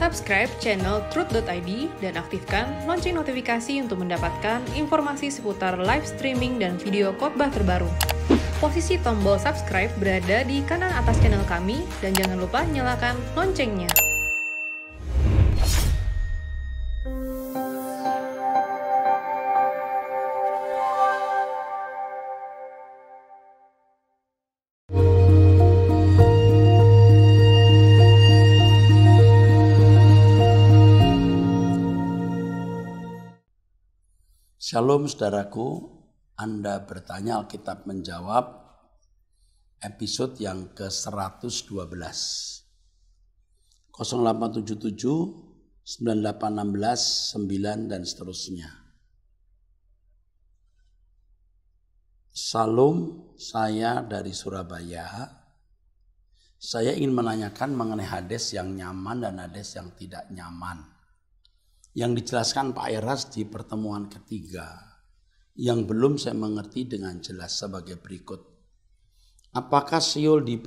Subscribe channel Truth.id dan aktifkan lonceng notifikasi untuk mendapatkan informasi seputar live streaming dan video khotbah terbaru. Posisi tombol subscribe berada di kanan atas channel kami dan jangan lupa nyalakan loncengnya. Shalom saudaraku, Anda bertanya Alkitab menjawab episode yang ke-112 0877 9816 9 dan seterusnya. Salam, saya dari Surabaya. Saya ingin menanyakan mengenai hadis yang nyaman dan hadis yang tidak nyaman yang dijelaskan Pak Eras di pertemuan ketiga, yang belum saya mengerti dengan jelas sebagai berikut. Apakah siul di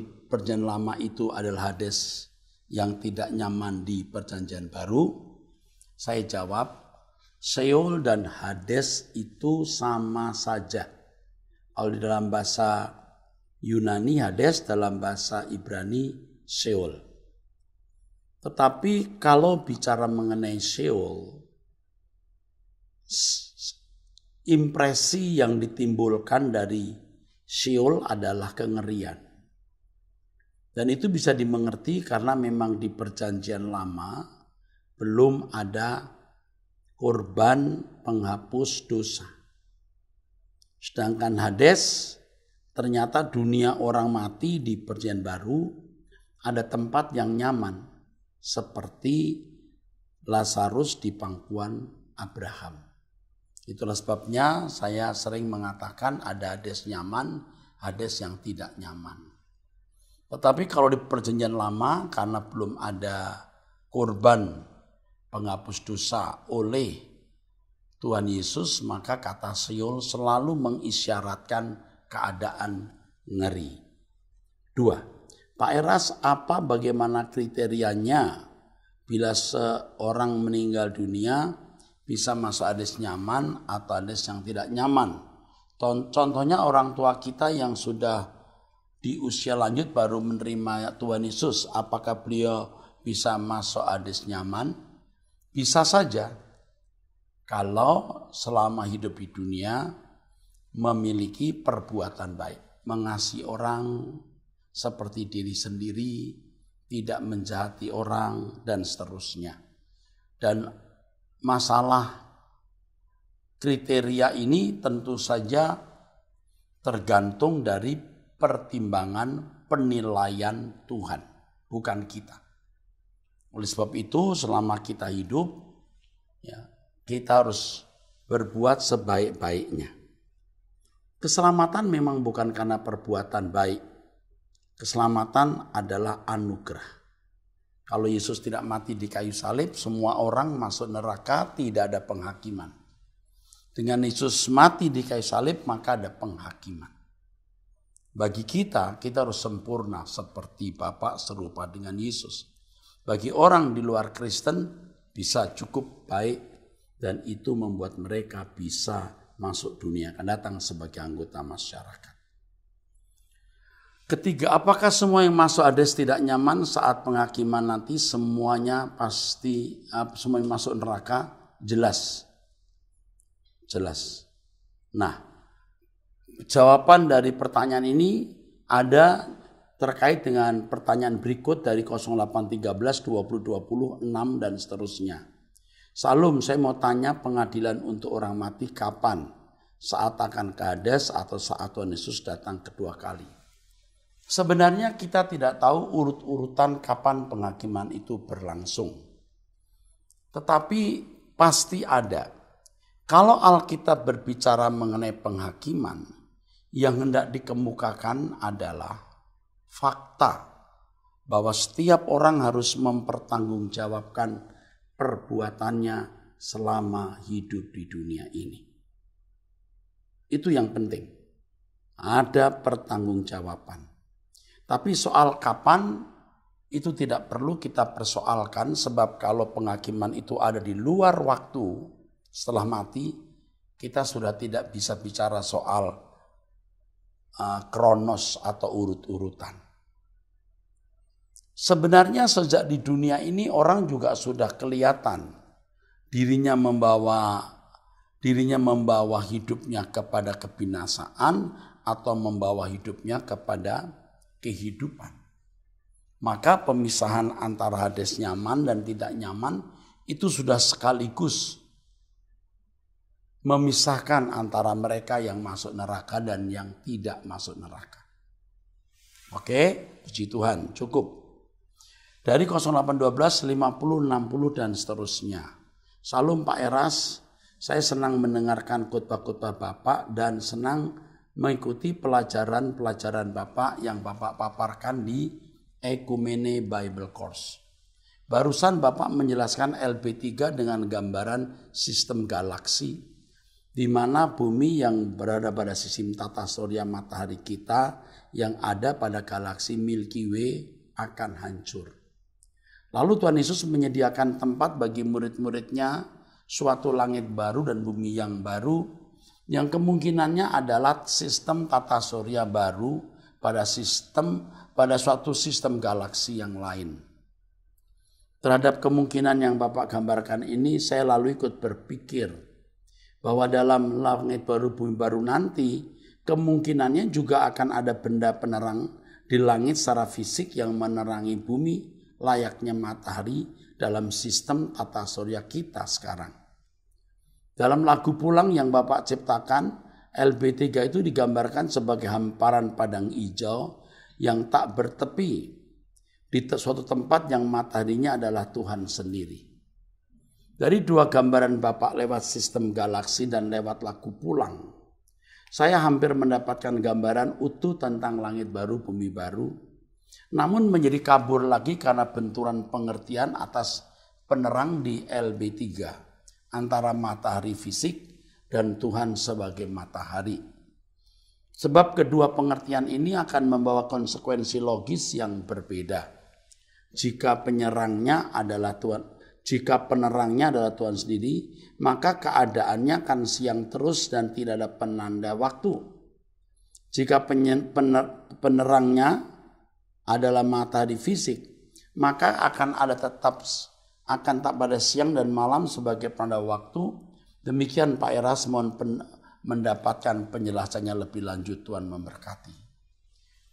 Perjanjian Lama itu adalah hadis yang tidak nyaman di Perjanjian Baru? Saya jawab, siul dan hadis itu sama saja. Kalau di dalam bahasa Yunani hadis, dalam bahasa Ibrani siul. Tetapi kalau bicara mengenai Sheol, impresi yang ditimbulkan dari Sheol adalah kengerian. Dan itu bisa dimengerti karena memang di Perjanjian Lama belum ada korban penghapus dosa. Sedangkan Hades, ternyata dunia orang mati di Perjanjian Baru ada tempat yang nyaman. Seperti Lazarus di pangkuan Abraham. Itulah sebabnya saya sering mengatakan ada hadis nyaman, hadis yang tidak nyaman. Tetapi kalau di Perjanjian Lama karena belum ada korban penghapus dosa oleh Tuhan Yesus, maka kata siul selalu mengisyaratkan keadaan ngeri. 2. Pak Eras, bagaimana kriterianya bila seorang meninggal dunia bisa masuk hadis nyaman atau hadis yang tidak nyaman? Contohnya orang tua kita yang sudah di usia lanjut baru menerima Tuhan Yesus, apakah beliau bisa masuk hadis nyaman? Bisa saja kalau selama hidup di dunia memiliki perbuatan baik, mengasihi orang seperti diri sendiri, tidak menjahati orang, dan seterusnya. Dan masalah kriteria ini tentu saja tergantung dari pertimbangan penilaian Tuhan, bukan kita. Oleh sebab itu, selama kita hidup, kita harus berbuat sebaik-baiknya. Keselamatan memang bukan karena perbuatan baik. Keselamatan adalah anugerah. Kalau Yesus tidak mati di kayu salib, semua orang masuk neraka, tidak ada penghakiman. Dengan Yesus mati di kayu salib, maka ada penghakiman. Bagi kita harus sempurna seperti Bapa serupa dengan Yesus. Bagi orang di luar Kristen bisa cukup baik dan itu membuat mereka bisa masuk dunia akan datang sebagai anggota masyarakat. Ketiga, apakah semua yang masuk hadis tidak nyaman saat penghakiman nanti semuanya pasti semua yang masuk neraka? Jelas. Nah, jawaban dari pertanyaan ini ada terkait dengan pertanyaan berikut dari 0813 20 20 6 dan seterusnya. Salam, saya mau tanya pengadilan untuk orang mati kapan? Saat akan ke Hades atau saat Tuhan Yesus datang kedua kali? Sebenarnya kita tidak tahu urut-urutan kapan penghakiman itu berlangsung. Tetapi pasti ada. Kalau Alkitab berbicara mengenai penghakiman, yang hendak dikemukakan adalah fakta bahwa setiap orang harus mempertanggungjawabkan perbuatannya selama hidup di dunia ini. Itu yang penting. Ada pertanggungjawaban. Tapi soal kapan itu tidak perlu kita persoalkan, sebab kalau penghakiman itu ada di luar waktu setelah mati, kita sudah tidak bisa bicara soal kronos atau urut-urutan. Sebenarnya sejak di dunia ini orang juga sudah kelihatan dirinya membawa hidupnya kepada kebinasaan atau membawa hidupnya kepada kehidupan. Maka pemisahan antara Hades nyaman dan tidak nyaman itu sudah sekaligus memisahkan antara mereka yang masuk neraka dan yang tidak masuk neraka. Oke, puji Tuhan, cukup. Dari 0812, 50, 60 dan seterusnya. Salam Pak Eras, saya senang mendengarkan khotbah-khotbah Bapak dan senang mengikuti pelajaran-pelajaran Bapak yang Bapak paparkan di Ekumene Bible Course. Barusan Bapak menjelaskan LB3 dengan gambaran sistem galaksi, di mana bumi yang berada pada sistem tata surya matahari kita yang ada pada galaksi Milky Way akan hancur. Lalu Tuhan Yesus menyediakan tempat bagi murid-muridnya, suatu langit baru dan bumi yang baru, yang kemungkinannya adalah sistem tata surya baru pada suatu sistem galaksi yang lain. Terhadap kemungkinan yang Bapak gambarkan ini, saya lalu ikut berpikir bahwa dalam langit baru bumi baru nanti, kemungkinannya juga akan ada benda penerang di langit secara fisik yang menerangi bumi layaknya matahari dalam sistem tata surya kita sekarang. Dalam lagu Pulang yang Bapak ciptakan, LB3 itu digambarkan sebagai hamparan padang hijau yang tak bertepi di suatu tempat yang mataharinya adalah Tuhan sendiri. Dari dua gambaran Bapak lewat sistem galaksi dan lewat lagu Pulang, saya hampir mendapatkan gambaran utuh tentang langit baru, bumi baru, namun menjadi kabur lagi karena benturan pengertian atas penerang di LB3 antara matahari fisik dan Tuhan sebagai matahari. Sebab kedua pengertian ini akan membawa konsekuensi logis yang berbeda. Jika penerangnya adalah Tuhan sendiri, maka keadaannya akan siang terus dan tidak ada penanda waktu. Jika penerangnya adalah matahari fisik, maka akan tak pada siang dan malam sebagai penanda waktu. Demikian Pak Eras, mohon mendapatkan penjelasannya lebih lanjut, Tuhan memberkati.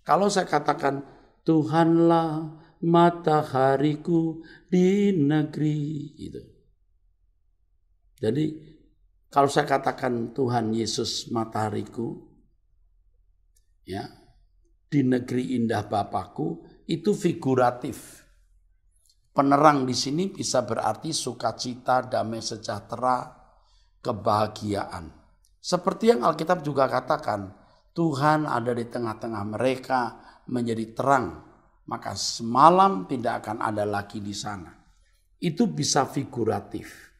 Kalau saya katakan Tuhanlah matahariku di negeri itu. Jadi kalau saya katakan Tuhan Yesus matahariku ya di negeri indah Bapakku, itu figuratif. Penerang di sini bisa berarti sukacita, damai sejahtera, kebahagiaan. Seperti yang Alkitab juga katakan, Tuhan ada di tengah-tengah mereka menjadi terang, maka semalam tidak akan ada lagi di sana. Itu bisa figuratif.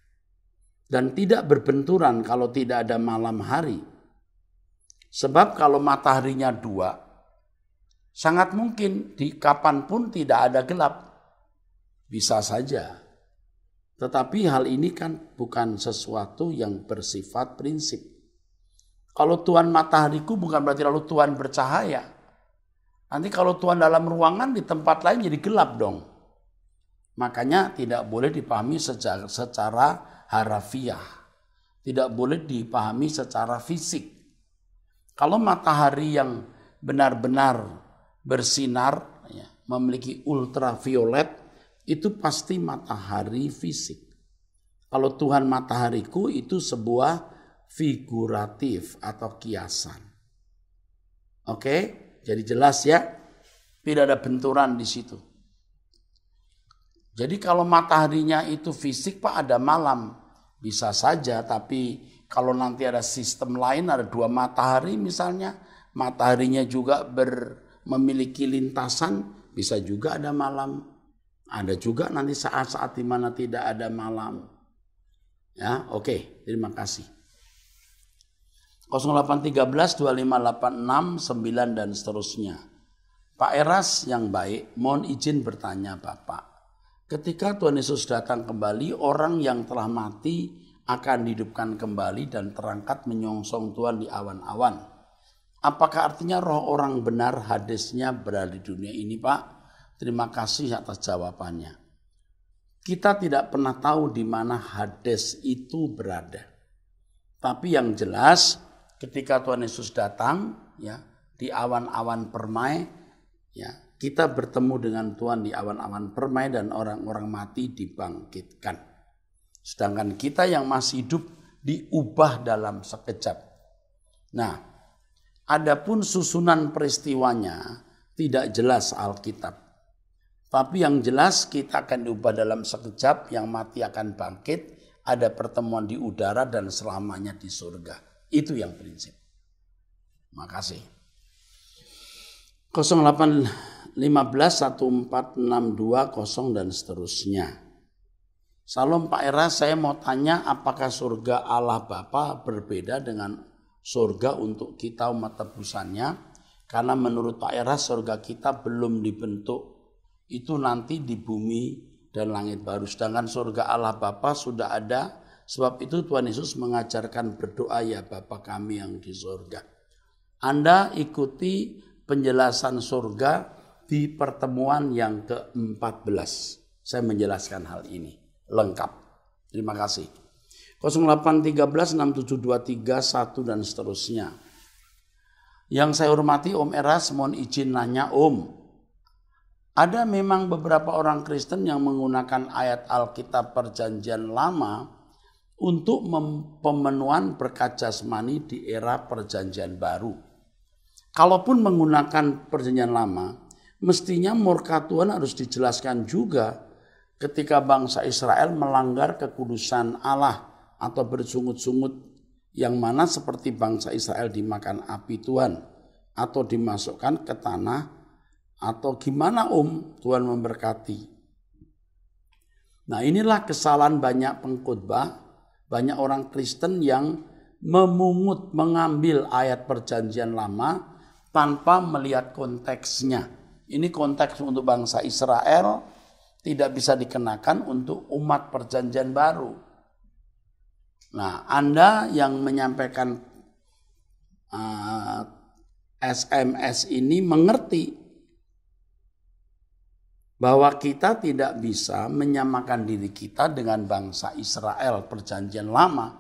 Dan tidak berbenturan kalau tidak ada malam hari. Sebab kalau mataharinya dua, sangat mungkin di kapanpun tidak ada gelap. Bisa saja. Tetapi hal ini kan bukan sesuatu yang bersifat prinsip. Kalau Tuhan matahariku bukan berarti lalu Tuhan bercahaya. Nanti kalau Tuhan dalam ruangan di tempat lain jadi gelap dong. Makanya tidak boleh dipahami secara harafiah. Tidak boleh dipahami secara fisik. Kalau matahari yang benar-benar bersinar, ya, memiliki ultraviolet, itu pasti matahari fisik. Kalau Tuhan matahariku itu sebuah figuratif atau kiasan. Oke, jadi jelas ya, tidak ada benturan di situ. Jadi kalau mataharinya itu fisik Pak, ada malam, bisa saja. Tapi kalau nanti ada sistem lain, ada dua matahari misalnya, mataharinya juga memiliki lintasan, bisa juga ada malam. Ada juga nanti saat-saat di mana tidak ada malam. Ya, oke, terima kasih. 0813 2586 9 dan seterusnya. Pak Eras yang baik, mohon izin bertanya Bapak. Ketika Tuhan Yesus datang kembali, orang yang telah mati akan dihidupkan kembali dan terangkat menyongsong Tuhan di awan-awan. Apakah artinya roh orang benar hadesnya berada di dunia ini, Pak? Terima kasih atas jawabannya. Kita tidak pernah tahu di mana Hades itu berada. Tapi yang jelas ketika Tuhan Yesus datang ya di awan-awan permai, ya, kita bertemu dengan Tuhan di awan-awan permai dan orang-orang mati dibangkitkan. Sedangkan kita yang masih hidup diubah dalam sekejap. Nah, adapun susunan peristiwanya tidak jelas Alkitab. Tapi yang jelas kita akan diubah dalam sekejap, yang mati akan bangkit, ada pertemuan di udara dan selamanya di surga. Itu yang prinsip. Makasih. 0815 1462 dan seterusnya. Salam Pak Eras, saya mau tanya apakah surga Allah Bapa berbeda dengan surga untuk kita umat tebusannya? Karena menurut Pak Eras surga kita belum dibentuk. Itu nanti di bumi dan langit baru. Sedangkan surga Allah Bapa sudah ada. Sebab itu Tuhan Yesus mengajarkan berdoa, ya Bapa kami yang di surga. Anda ikuti penjelasan surga di pertemuan yang ke-14. Saya menjelaskan hal ini lengkap. Terima kasih. 0813 6723 1 dan seterusnya. Yang saya hormati Om Eras, mohon izin nanya Om. Ada memang beberapa orang Kristen yang menggunakan ayat Alkitab Perjanjian Lama untuk pemenuhan berkat jasmani di era Perjanjian Baru. Kalaupun menggunakan Perjanjian Lama, mestinya murka Tuhan harus dijelaskan juga ketika bangsa Israel melanggar kekudusan Allah atau bersungut-sungut, yang mana seperti bangsa Israel dimakan api Tuhan atau dimasukkan ke tanah. Atau gimana Tuhan memberkati. Nah inilah kesalahan banyak pengkhotbah, banyak orang Kristen yang mengambil ayat Perjanjian Lama tanpa melihat konteksnya. Ini konteks untuk bangsa Israel, tidak bisa dikenakan untuk umat Perjanjian Baru. Nah Anda yang menyampaikan SMS ini mengerti bahwa kita tidak bisa menyamakan diri kita dengan bangsa Israel Perjanjian Lama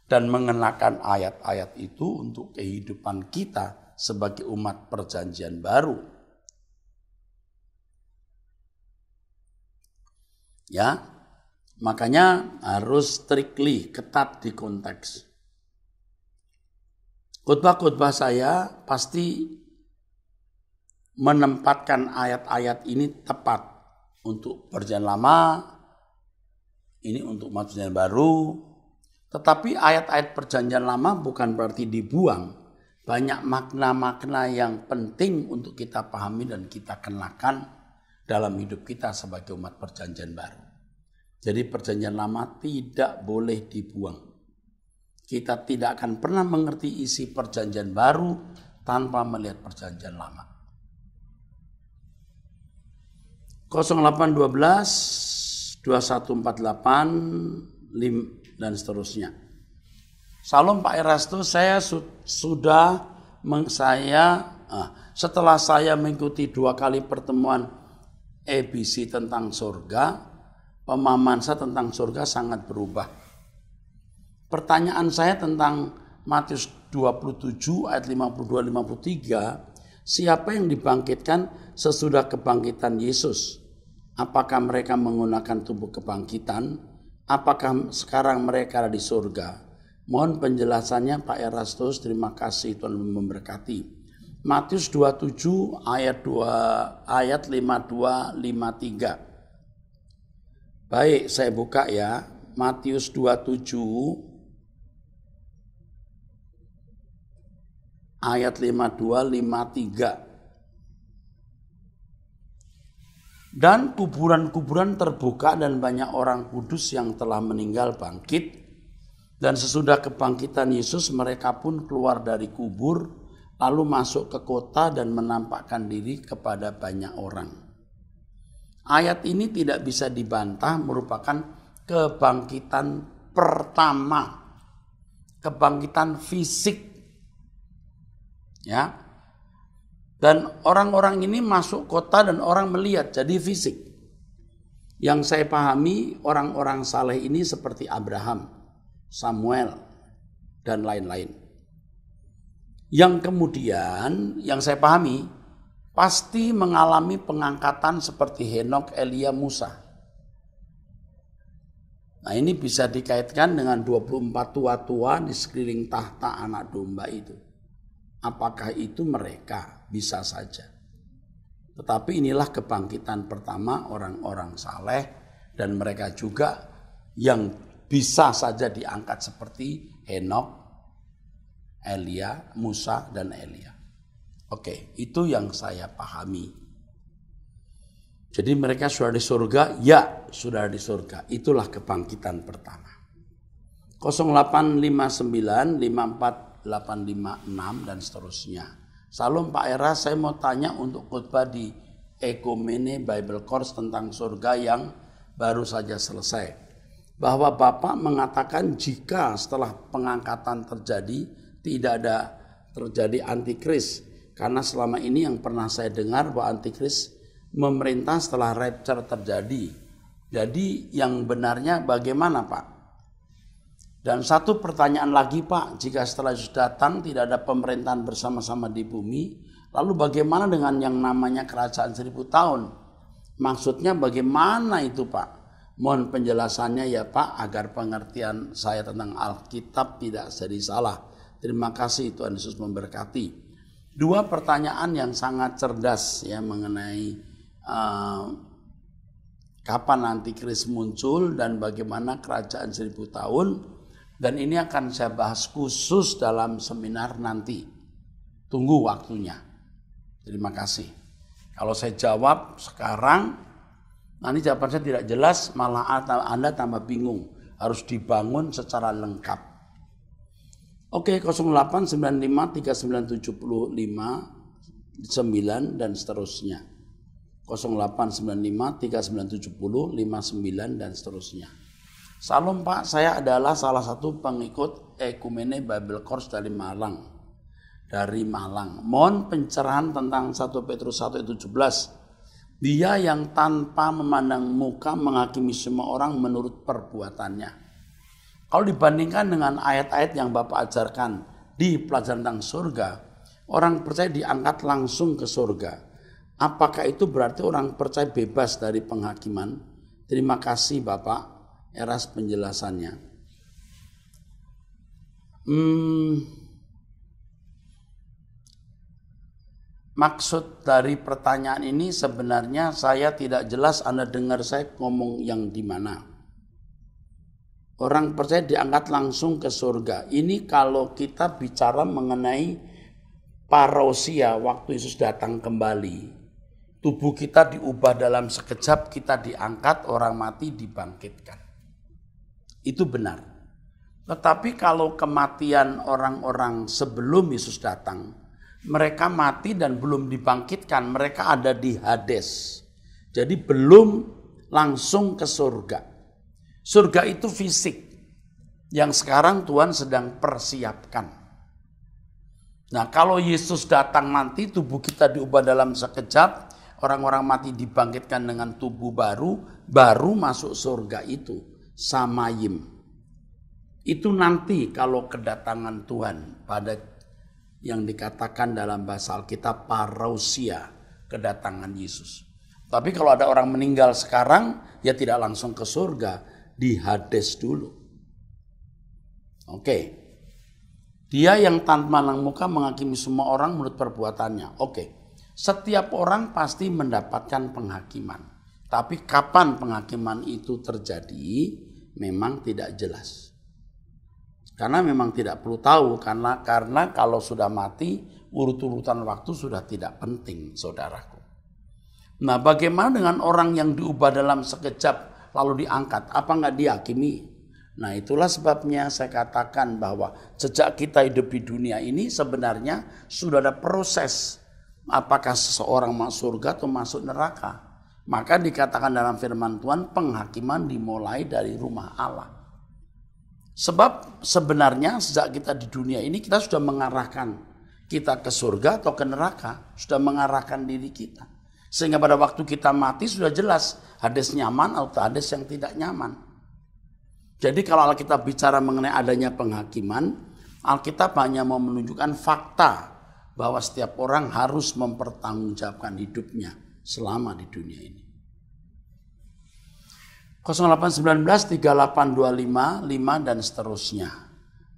dan mengenakan ayat-ayat itu untuk kehidupan kita sebagai umat Perjanjian Baru. Ya, makanya harus strictly, ketat di konteks. Khotbah-khotbah saya pasti menempatkan ayat-ayat ini tepat untuk Perjanjian Lama, ini untuk Perjanjian Baru. Tetapi ayat-ayat Perjanjian Lama bukan berarti dibuang. Banyak makna-makna yang penting untuk kita pahami dan kita kenakan dalam hidup kita sebagai umat Perjanjian Baru. Jadi Perjanjian Lama tidak boleh dibuang. Kita tidak akan pernah mengerti isi Perjanjian Baru tanpa melihat Perjanjian Lama. 0812 2148 dan seterusnya. Salam Pak Erasto, saya setelah saya mengikuti 2 kali pertemuan ABC tentang surga, pemahaman saya tentang surga sangat berubah. Pertanyaan saya tentang Matius 27 ayat 52-53, siapa yang dibangkitkan sesudah kebangkitan Yesus? Apakah mereka menggunakan tubuh kebangkitan? Apakah sekarang mereka ada di surga? Mohon penjelasannya Pak Erastus, terima kasih, Tuhan memberkati. Matius 27 ayat 52-53. Baik, saya buka ya. Matius 27 ayat 52-53. Dan kuburan-kuburan terbuka dan banyak orang kudus yang telah meninggal bangkit. Dan sesudah kebangkitan Yesus mereka pun keluar dari kubur lalu masuk ke kota dan menampakkan diri kepada banyak orang. Ayat ini tidak bisa dibantah, merupakan kebangkitan pertama, kebangkitan fisik. Ya. Dan orang-orang ini masuk kota dan orang melihat, jadi fisik. Yang saya pahami orang-orang saleh ini seperti Abraham, Samuel, dan lain-lain. Yang kemudian yang saya pahami pasti mengalami pengangkatan seperti Henokh, Elia, Musa. Nah ini bisa dikaitkan dengan 24 tua-tua di sekeliling tahta anak domba itu. Apakah itu mereka? Bisa saja. Tetapi inilah kebangkitan pertama orang-orang saleh dan mereka juga yang bisa saja diangkat seperti Henokh, Elia, Musa, dan Elia. Oke, itu yang saya pahami. Jadi mereka sudah di surga? Ya, sudah di surga. Itulah kebangkitan pertama. 0859, 54, 856, dan seterusnya. Salam Pak Era, saya mau tanya untuk khotbah di Ekumene Bible Course tentang surga yang baru saja selesai. Bahwa Bapak mengatakan jika setelah pengangkatan terjadi, tidak ada terjadi antikris. Karena selama ini yang pernah saya dengar bahwa antikris memerintah setelah rapture terjadi. Jadi yang benarnya bagaimana Pak? Dan satu pertanyaan lagi Pak, jika setelah Yesus datang tidak ada pemerintahan bersama-sama di bumi, lalu bagaimana dengan yang namanya kerajaan 1000 tahun? Maksudnya bagaimana itu Pak? Mohon penjelasannya ya Pak, agar pengertian saya tentang Alkitab tidak jadi salah. Terima kasih, Tuhan Yesus memberkati. Dua pertanyaan yang sangat cerdas ya mengenai kapan antikris muncul dan bagaimana kerajaan 1000 tahun. Dan ini akan saya bahas khusus dalam seminar nanti. Tunggu waktunya. Terima kasih. Kalau saya jawab sekarang, nanti jawaban saya tidak jelas, malah Anda tambah bingung. Harus dibangun secara lengkap. Oke, 0895 3975 9 dan seterusnya. 0895 3970 59 dan seterusnya. Salam Pak, saya adalah salah satu pengikut Ekumene Bible Course dari Malang. Mohon pencerahan tentang 1 Petrus 1:17. Dia yang tanpa memandang muka menghakimi semua orang menurut perbuatannya. Kalau dibandingkan dengan ayat-ayat yang Bapak ajarkan di pelajaran tentang surga, orang percaya diangkat langsung ke surga. Apakah itu berarti orang percaya bebas dari penghakiman? Terima kasih Bapak atas penjelasannya. Maksud dari pertanyaan ini sebenarnya saya tidak jelas, Anda dengar saya ngomong yang di mana. Orang percaya diangkat langsung ke surga. Ini kalau kita bicara mengenai parousia, waktu Yesus datang kembali. Tubuh kita diubah dalam sekejap, kita diangkat, orang mati dibangkitkan. Itu benar. Tetapi kalau kematian orang-orang sebelum Yesus datang, mereka mati dan belum dibangkitkan, mereka ada di Hades. Jadi belum langsung ke surga. Surga itu fisik, yang sekarang Tuhan sedang persiapkan. Nah kalau Yesus datang nanti, tubuh kita diubah dalam sekejap, orang-orang mati dibangkitkan dengan tubuh baru masuk surga itu. Samayim. Itu nanti kalau kedatangan Tuhan pada yang dikatakan dalam bahasa Alkitab parousia, kedatangan Yesus. Tapi kalau ada orang meninggal sekarang, ya tidak langsung ke surga, di Hades dulu. Oke. Dia yang tanpa pandang muka menghakimi semua orang menurut perbuatannya. Oke. Setiap orang pasti mendapatkan penghakiman. Tapi kapan penghakiman itu terjadi memang tidak jelas. Karena memang tidak perlu tahu, karena kalau sudah mati urut-urutan waktu sudah tidak penting, saudaraku. Nah, bagaimana dengan orang yang diubah dalam sekejap lalu diangkat? Apa nggak dihakimi? Nah, itulah sebabnya saya katakan bahwa sejak kita hidup di dunia ini sebenarnya sudah ada proses apakah seseorang masuk surga atau masuk neraka. Maka dikatakan dalam firman Tuhan, penghakiman dimulai dari rumah Allah. Sebab sebenarnya sejak kita di dunia ini kita sudah mengarahkan kita ke surga atau ke neraka, sudah mengarahkan diri kita. Sehingga pada waktu kita mati sudah jelas hadis nyaman atau hadis yang tidak nyaman. Jadi kalau Alkitab bicara mengenai adanya penghakiman, Alkitab hanya mau menunjukkan fakta bahwa setiap orang harus mempertanggungjawabkan hidupnya selama di dunia ini. 0819 3825 5 dan seterusnya.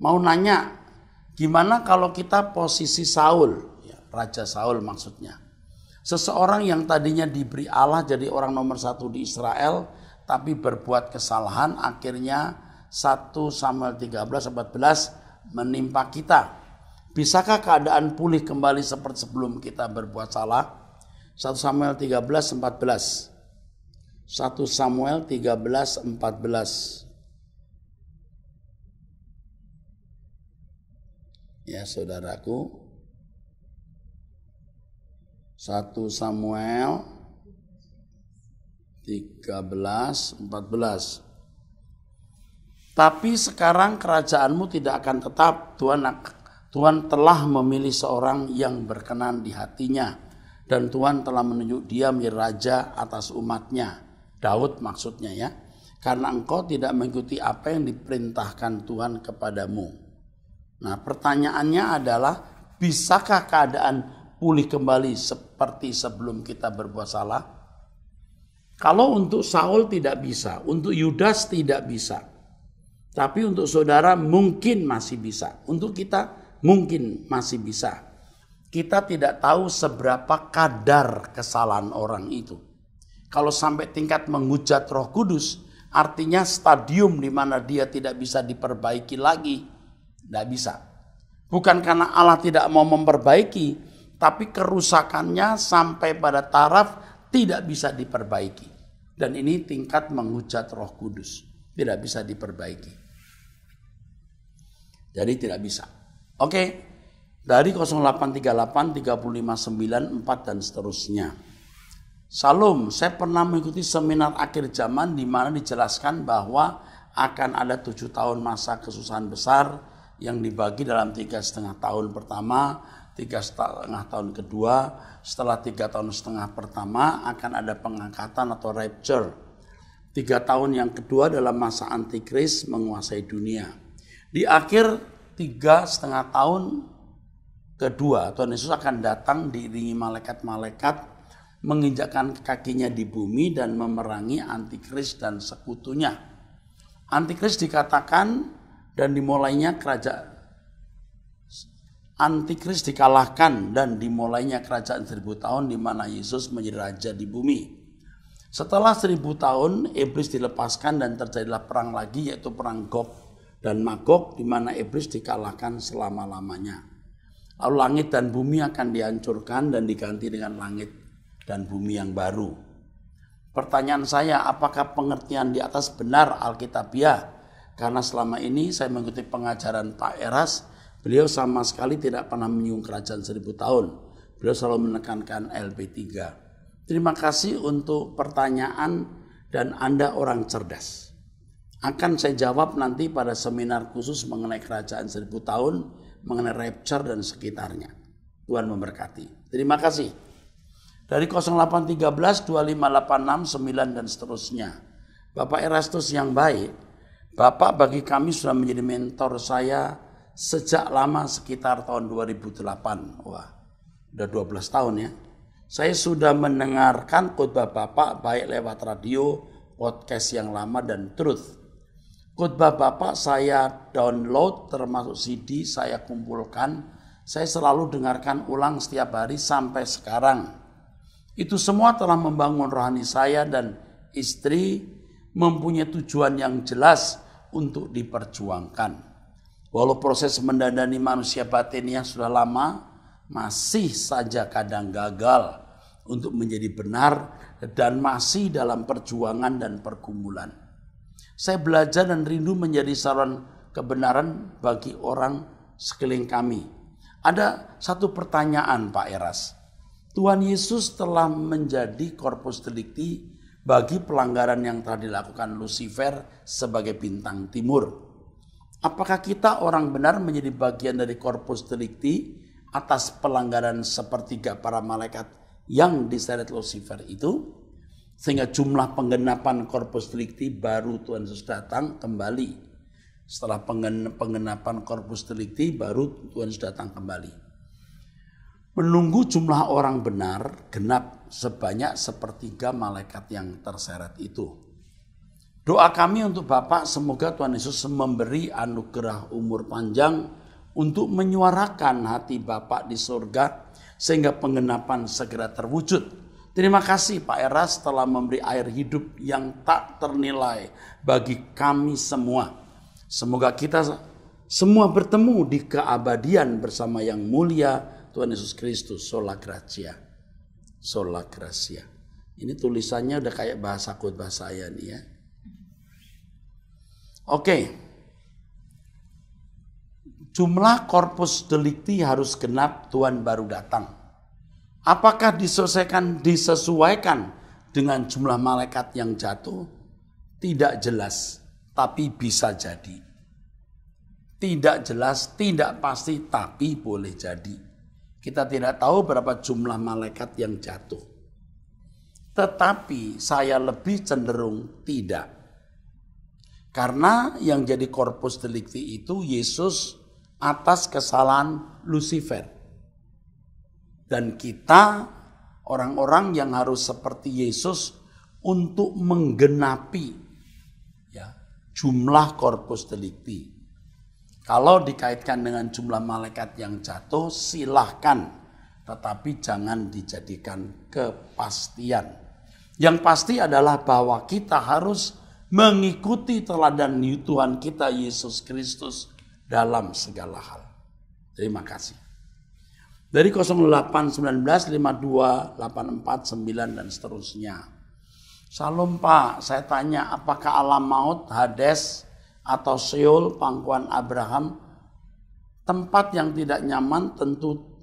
Mau nanya, gimana kalau kita posisi Saul, ya, Raja Saul maksudnya. Seseorang yang tadinya diberi Allah jadi orang nomor 1 di Israel, tapi berbuat kesalahan, akhirnya 1 Samuel 13-14 menimpa kita. Bisakah keadaan pulih kembali seperti sebelum kita berbuat salah? 1 Samuel 13-14. 1 Samuel 13-14. Ya saudaraku. 1 Samuel 13-14. Tapi sekarang kerajaanmu tidak akan tetap. Tuhan telah memilih seorang yang berkenan di hatinya. Dan Tuhan telah menunjuk dia menjadi raja atas umatnya. Daud maksudnya ya. Karena engkau tidak mengikuti apa yang diperintahkan Tuhan kepadamu. Nah pertanyaannya adalah, bisakah keadaan pulih kembali seperti sebelum kita berbuat salah? Kalau untuk Saul tidak bisa, untuk Yudas tidak bisa. Tapi untuk saudara mungkin masih bisa. Untuk kita mungkin masih bisa. Kita tidak tahu seberapa kadar kesalahan orang itu. Kalau sampai tingkat menghujat Roh Kudus, artinya stadium di mana dia tidak bisa diperbaiki lagi. Tidak bisa. Bukan karena Allah tidak mau memperbaiki, tapi kerusakannya sampai pada taraf tidak bisa diperbaiki. Dan ini tingkat menghujat Roh Kudus. Tidak bisa diperbaiki. Jadi tidak bisa. Oke. Dari 0838, 359, 4 dan seterusnya. Salam, saya pernah mengikuti seminar akhir zaman di mana dijelaskan bahwa akan ada 7 tahun masa kesusahan besar yang dibagi dalam 3,5 tahun pertama, 3,5 tahun kedua. Setelah 3,5 tahun pertama akan ada pengangkatan atau rapture. 3 tahun yang kedua dalam masa antikris menguasai dunia. Di akhir 3,5 tahun kedua, Tuhan Yesus akan datang diiringi malaikat-malaikat, menginjakkan kakinya di bumi dan memerangi antikris dan sekutunya. Antikris dikatakan dan dimulainya kerajaan. Antikris dikalahkan dan dimulainya kerajaan 1000 tahun di mana Yesus menjadi raja di bumi. Setelah 1000 tahun, iblis dilepaskan dan terjadilah perang lagi, yaitu perang Gog dan Magog, di mana iblis dikalahkan selama-lamanya. Lalu langit dan bumi akan dihancurkan dan diganti dengan langit dan bumi yang baru. Pertanyaan saya, apakah pengertian di atas benar Alkitabiah? Karena selama ini saya mengikuti pengajaran Pak Eras, beliau sama sekali tidak pernah menyinggung kerajaan 1000 tahun. Beliau selalu menekankan LP3. Terima kasih untuk pertanyaan dan Anda orang cerdas. Akan saya jawab nanti pada seminar khusus mengenai kerajaan 1000 tahun, mengenai rapture dan sekitarnya. Tuhan memberkati. Terima kasih. Dari 0813 2586 9 dan seterusnya. Bapak Erastus yang baik, Bapak bagi kami sudah menjadi mentor saya sejak lama, sekitar tahun 2008. Wah, udah 12 tahun ya. Saya sudah mendengarkan khotbah Bapak baik lewat radio, podcast yang lama dan Truth. Khotbah Bapak saya download termasuk CD saya kumpulkan. Saya selalu dengarkan ulang setiap hari sampai sekarang. Itu semua telah membangun rohani saya dan istri mempunyai tujuan yang jelas untuk diperjuangkan. Walau proses mendandani manusia batinnya sudah lama, masih saja kadang gagal untuk menjadi benar dan masih dalam perjuangan dan pergumulan. Saya belajar dan rindu menjadi saluran kebenaran bagi orang sekeliling kami. Ada satu pertanyaan Pak Eras. Tuhan Yesus telah menjadi corpus delicti bagi pelanggaran yang telah dilakukan Lucifer sebagai bintang timur. Apakah kita orang benar menjadi bagian dari corpus delicti atas pelanggaran sepertiga para malaikat yang diseret Lucifer itu? Sehingga jumlah penggenapan corpus delicti baru Tuhan Yesus datang kembali. Setelah penggenapan corpus delicti baru Tuhan Yesus datang kembali. Menunggu jumlah orang benar genap sebanyak sepertiga malaikat yang terseret itu. Doa kami untuk Bapak, semoga Tuhan Yesus memberi anugerah umur panjang untuk menyuarakan hati Bapak di surga sehingga penggenapan segera terwujud. Terima kasih Pak Eras telah memberi air hidup yang tak ternilai bagi kami semua. Semoga kita semua bertemu di keabadian bersama yang mulia Tuhan Yesus Kristus. Sola Gratia. Sola Gratia. Ini tulisannya udah kayak bahasa khotbah saya nih ya. Oke. Jumlah corpus delicti harus genap, Tuhan baru datang. Apakah disesuaikan dengan jumlah malaikat yang jatuh? Tidak jelas, tapi bisa jadi. Tidak jelas, tidak pasti, tapi boleh jadi. Kita tidak tahu berapa jumlah malaikat yang jatuh. Tetapi saya lebih cenderung tidak. Karena yang jadi corpus delicti itu Yesus atas kesalahan Lucifer. Dan kita orang-orang yang harus seperti Yesus untuk menggenapi ya, jumlah corpus delicti. Kalau dikaitkan dengan jumlah malaikat yang jatuh silahkan. Tetapi jangan dijadikan kepastian. Yang pasti adalah bahwa kita harus mengikuti teladan Tuhan kita Yesus Kristus dalam segala hal. Terima kasih. Dari 0819 52 84 9 dan seterusnya. Salam Pak, saya tanya apakah alam maut, Hades atau Sheol, pangkuan Abraham, tempat yang tidak nyaman, tentu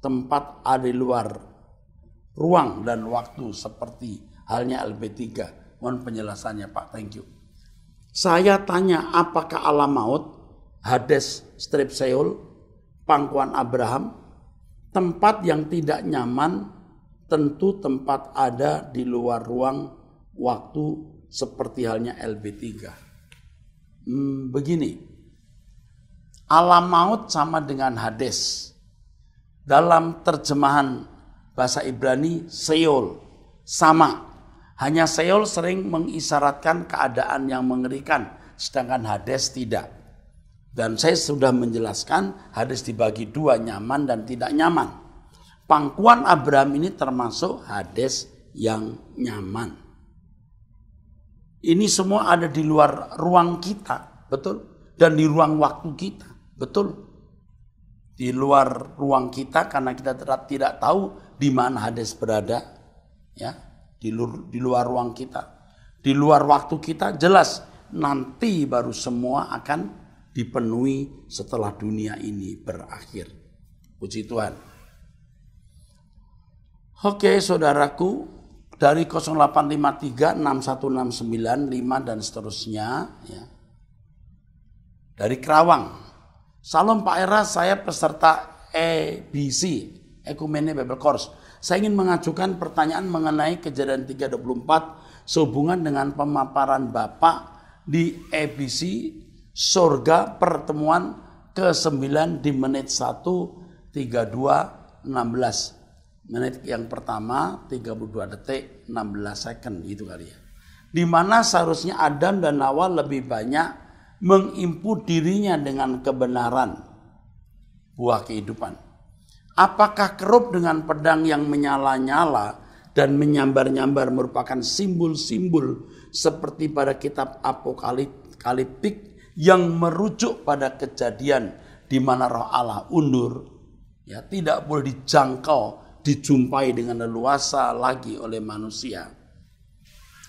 tempat ada di luar ruang dan waktu seperti halnya LB3. Mohon penjelasannya Pak, thank you. Saya tanya apakah alam maut, Hades, strip Sheol, pangkuan Abraham, tempat yang tidak nyaman, tentu tempat ada di luar ruang waktu seperti halnya LB3. Begini, alam maut sama dengan Hades. Dalam terjemahan bahasa Ibrani, Sheol, sama. Hanya Sheol sering mengisyaratkan keadaan yang mengerikan, sedangkan Hades tidak. Dan saya sudah menjelaskan Hades dibagi dua, nyaman dan tidak nyaman. Pangkuan Abraham ini termasuk Hades yang nyaman. Ini semua ada di luar ruang kita, betul? Dan di ruang waktu kita, betul? Di luar ruang kita karena kita tidak tahu di mana Hades berada, ya. Di luar ruang kita, di luar waktu kita, jelas nanti baru semua akan dipenuhi setelah dunia ini berakhir. Puji Tuhan. Oke saudaraku, dari 0853 6169 5 dan seterusnya ya. Dari Kerawang. Salam Pak Era, saya peserta EBC, Ekumene Bible Course. Saya ingin mengajukan pertanyaan mengenai Kejadian 3:24 sehubungan dengan pemaparan Bapak di EBC Surga pertemuan ke-9 di menit 1:32:16. Menit yang pertama 32 detik 16 second gitu kali ya. Di mana seharusnya Adam dan Hawa lebih banyak menginput dirinya dengan kebenaran buah kehidupan. Apakah kerup dengan pedang yang menyala-nyala dan menyambar-nyambar merupakan simbol-simbol seperti pada kitab apokaliptik yang merujuk pada kejadian di mana roh Allah undur, ya, tidak boleh dijangkau, dijumpai dengan leluasa lagi oleh manusia.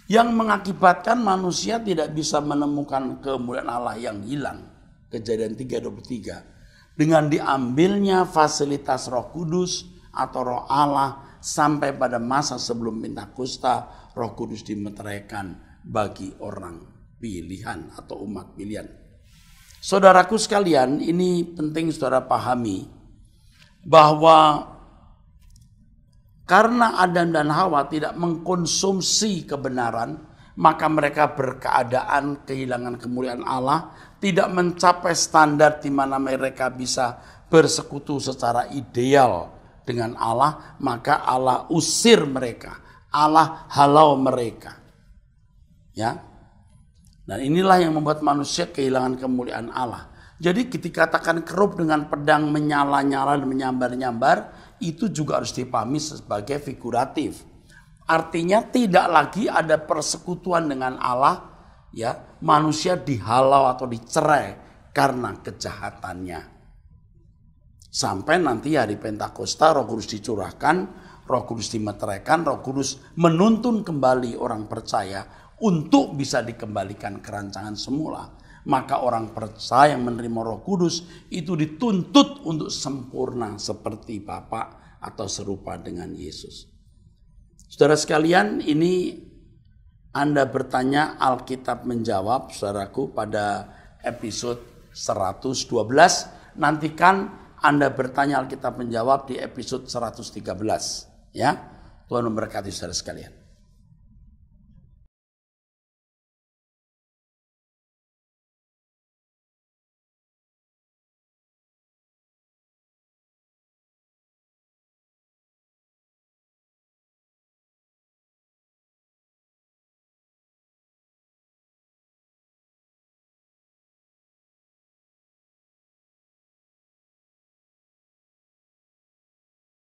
yang mengakibatkan manusia tidak bisa menemukan kemuliaan Allah yang hilang. Kejadian 3:23. Dengan diambilnya fasilitas Roh Kudus atau Roh Allah sampai pada masa sebelum Pentakosta, Roh Kudus dimeteraikan bagi orang pilihan atau umat pilihan. Saudaraku sekalian, ini penting saudara pahami bahwa karena Adam dan Hawa tidak mengkonsumsi kebenaran, maka mereka berkeadaan kehilangan kemuliaan Allah, tidak mencapai standar di mana mereka bisa bersekutu secara ideal dengan Allah, maka Allah usir mereka, Allah halau mereka. Ya. Dan inilah yang membuat manusia kehilangan kemuliaan Allah. Jadi dikatakan kerup dengan pedang menyala-nyala dan menyambar-nyambar, itu juga harus dipahami sebagai figuratif. Artinya tidak lagi ada persekutuan dengan Allah, ya, manusia dihalau atau dicerai karena kejahatannya. Sampai nanti hari Pentakosta Roh Kudus dicurahkan, Roh Kudus dimeteraikan, Roh Kudus menuntun kembali orang percaya untuk bisa dikembalikan ke rancangan semula. Maka orang percaya yang menerima Roh Kudus itu dituntut untuk sempurna seperti Bapa atau serupa dengan Yesus. Saudara sekalian, ini Anda bertanya, Alkitab menjawab, saudaraku, pada episode 112. Nantikan Anda bertanya, Alkitab menjawab di episode 113. Ya, Tuhan memberkati saudara sekalian.